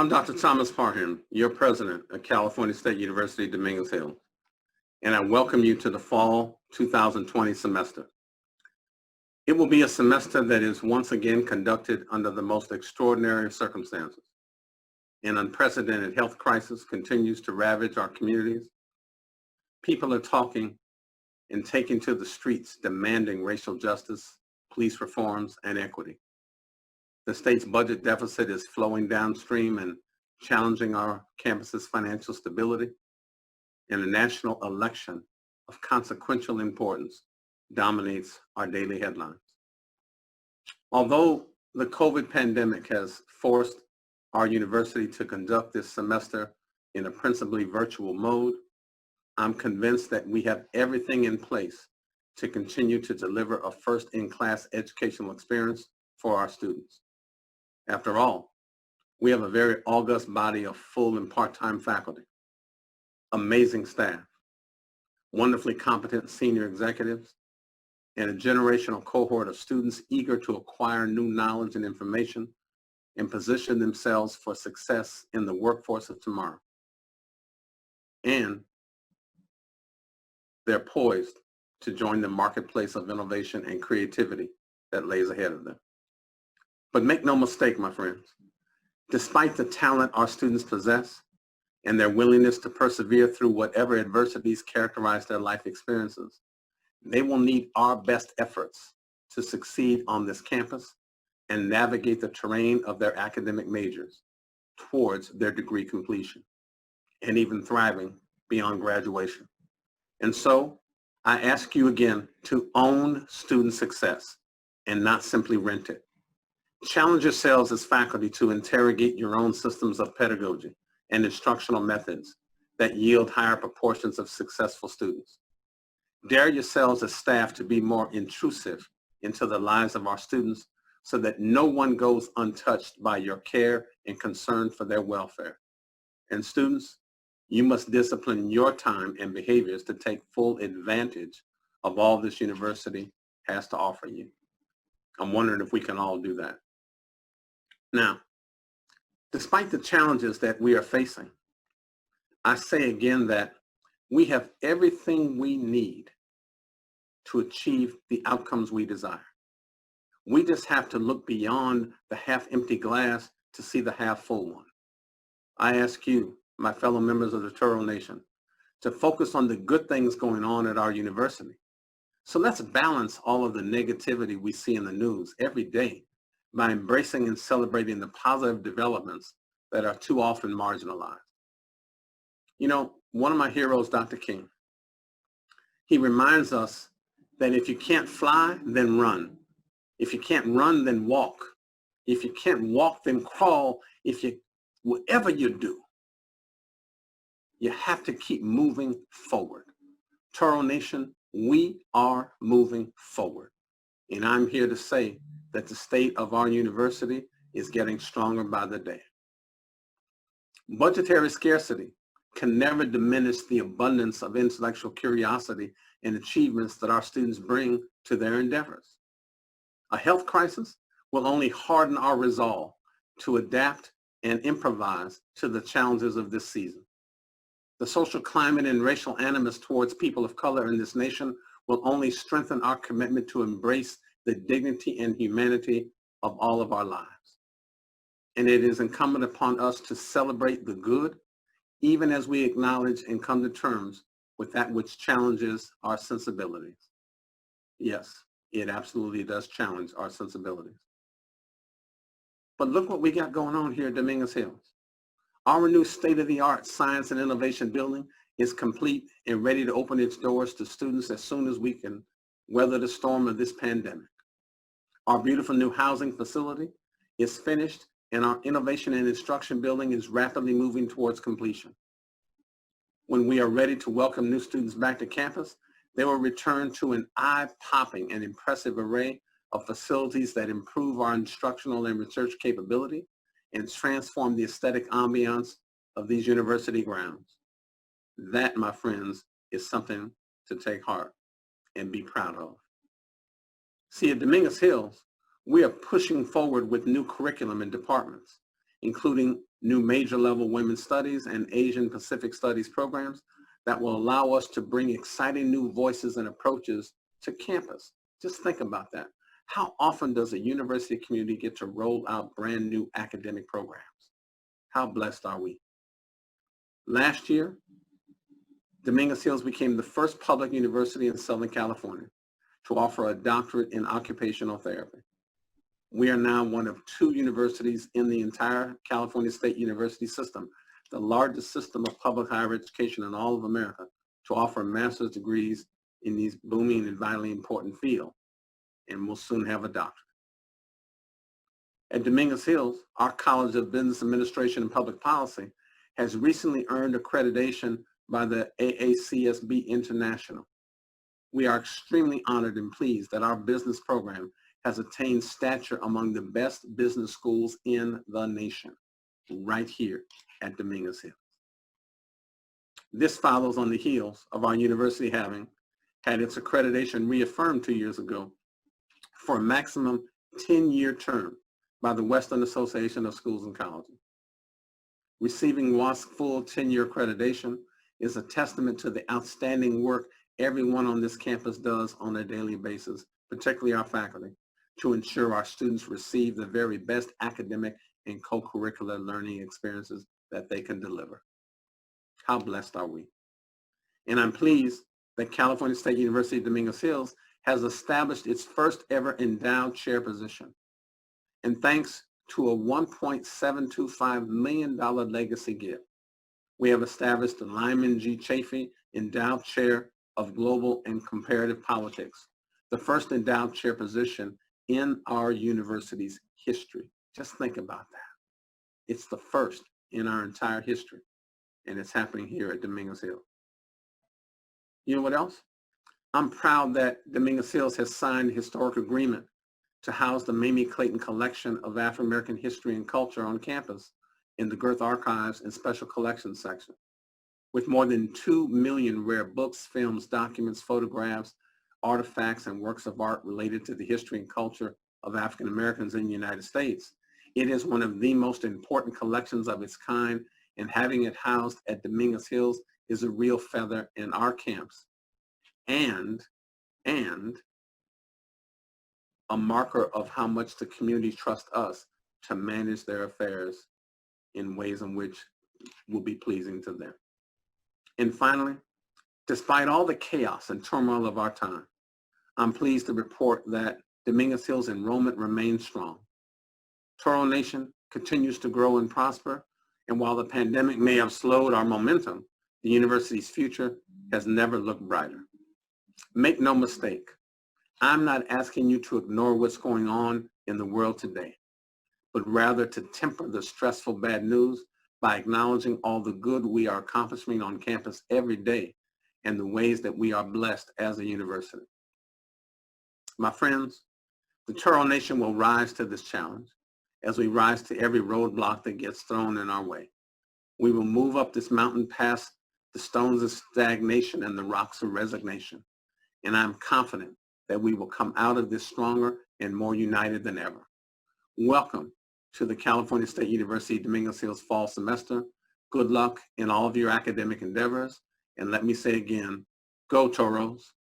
I'm Dr. Thomas Parham, your president of California State University, Dominguez Hills, and I welcome you to the fall 2020 semester. It will be a semester that is once again conducted under the most extraordinary circumstances. An unprecedented health crisis continues to ravage our communities. People are talking and taking to the streets demanding racial justice, police reforms, and equity. The state's budget deficit is flowing downstream and challenging our campus's financial stability, and a national election of consequential importance dominates our daily headlines. Although the COVID pandemic has forced our university to conduct this semester in a principally virtual mode, I'm convinced that we have everything in place to continue to deliver a first-in-class educational experience for our students. After all, we have a very august body of full and part-time faculty, amazing staff, wonderfully competent senior executives, and a generational cohort of students eager to acquire new knowledge and information and position themselves for success in the workforce of tomorrow. And they're poised to join the marketplace of innovation and creativity that lays ahead of them. But make no mistake, my friends, despite the talent our students possess and their willingness to persevere through whatever adversities characterize their life experiences, they will need our best efforts to succeed on this campus and navigate the terrain of their academic majors towards their degree completion and even thriving beyond graduation. And so I ask you again to own student success and not simply rent it. Challenge yourselves as faculty to interrogate your own systems of pedagogy and instructional methods that yield higher proportions of successful students. Dare yourselves as staff to be more intrusive into the lives of our students so that no one goes untouched by your care and concern for their welfare. And students, you must discipline your time and behaviors to take full advantage of all this university has to offer you. I'm wondering if we can all do that. Now, despite the challenges that we are facing, I say again that we have everything we need to achieve the outcomes we desire. We just have to look beyond the half-empty glass to see the half-full one. I ask you, my fellow members of the Toro Nation, to focus on the good things going on at our university. So let's balance all of the negativity we see in the news every day by embracing and celebrating the positive developments that are too often marginalized. You know, one of my heroes, Dr. King, he reminds us that if you can't fly, then run. If you can't run, then walk. If you can't walk, then crawl. Whatever you do, you have to keep moving forward. Toro Nation, we are moving forward. And I'm here to say that the state of our university is getting stronger by the day. Budgetary scarcity can never diminish the abundance of intellectual curiosity and achievements that our students bring to their endeavors. A health crisis will only harden our resolve to adapt and improvise to the challenges of this season. The social climate and racial animus towards people of color in this nation will only strengthen our commitment to embrace the dignity and humanity of all of our lives. And it is incumbent upon us to celebrate the good, even as we acknowledge and come to terms with that which challenges our sensibilities. Yes, it absolutely does challenge our sensibilities. But look what we got going on here at Dominguez Hills. Our new state-of-the-art science and innovation building is complete and ready to open its doors to students as soon as we can weather the storm of this pandemic. Our beautiful new housing facility is finished, and our innovation and instruction building is rapidly moving towards completion. When we are ready to welcome new students back to campus, they will return to an eye-popping and impressive array of facilities that improve our instructional and research capability and transform the aesthetic ambiance of these university grounds. That, my friends, is something to take heart and be proud of. See, at Dominguez Hills, we are pushing forward with new curriculum and departments, including new major level women's studies and Asian Pacific studies programs that will allow us to bring exciting new voices and approaches to campus. Just think about that. How often does a university community get to roll out brand new academic programs? How blessed are we? Last year, Dominguez Hills became the first public university in Southern California to offer a doctorate in occupational therapy. We are now one of 2 universities in the entire California State University system, the largest system of public higher education in all of America, to offer master's degrees in these booming and vitally important fields, and we'll soon have a doctorate. At Dominguez Hills, our College of Business Administration and Public Policy has recently earned accreditation by the AACSB International. We are extremely honored and pleased that our business program has attained stature among the best business schools in the nation, right here at Dominguez Hills. This follows on the heels of our university having had its accreditation reaffirmed 2 years ago for a maximum 10-year term by the Western Association of Schools and Colleges. Receiving WASC full 10-year accreditation is a testament to the outstanding work everyone on this campus does on a daily basis, particularly our faculty, to ensure our students receive the very best academic and co-curricular learning experiences that they can deliver. How blessed are we? And I'm pleased that California State University Dominguez Hills has established its first ever endowed chair position. And thanks to a $1.725 million legacy gift, we have established the Lyman G. Chafee Endowed Chair of Global and Comparative Politics, the first endowed chair position in our university's history. Just think about that. It's the first in our entire history, and it's happening here at Dominguez Hills. You know what else? I'm proud that Dominguez Hills has signed a historic agreement to house the Mamie Clayton Collection of African American History and Culture on campus in the Girth Archives and Special Collections section. With more than 2 million rare books, films, documents, photographs, artifacts, and works of art related to the history and culture of African Americans in the United States, it is one of the most important collections of its kind, and having it housed at Dominguez Hills is a real feather in our caps and a marker of how much the community trusts us to manage their affairs in ways in which will be pleasing to them. And finally, despite all the chaos and turmoil of our time, I'm pleased to report that Dominguez Hills enrollment remains strong. Toro Nation continues to grow and prosper, and while the pandemic may have slowed our momentum, the university's future has never looked brighter. Make no mistake, I'm not asking you to ignore what's going on in the world today, but rather to temper the stressful bad news by acknowledging all the good we are accomplishing on campus every day and the ways that we are blessed as a university. My friends, the Toro Nation will rise to this challenge as we rise to every roadblock that gets thrown in our way. We will move up this mountain past the stones of stagnation and the rocks of resignation. And I'm confident that we will come out of this stronger and more united than ever. Welcome to the California State University Dominguez Hills fall semester. Good luck in all of your academic endeavors. And let me say again, go Toros.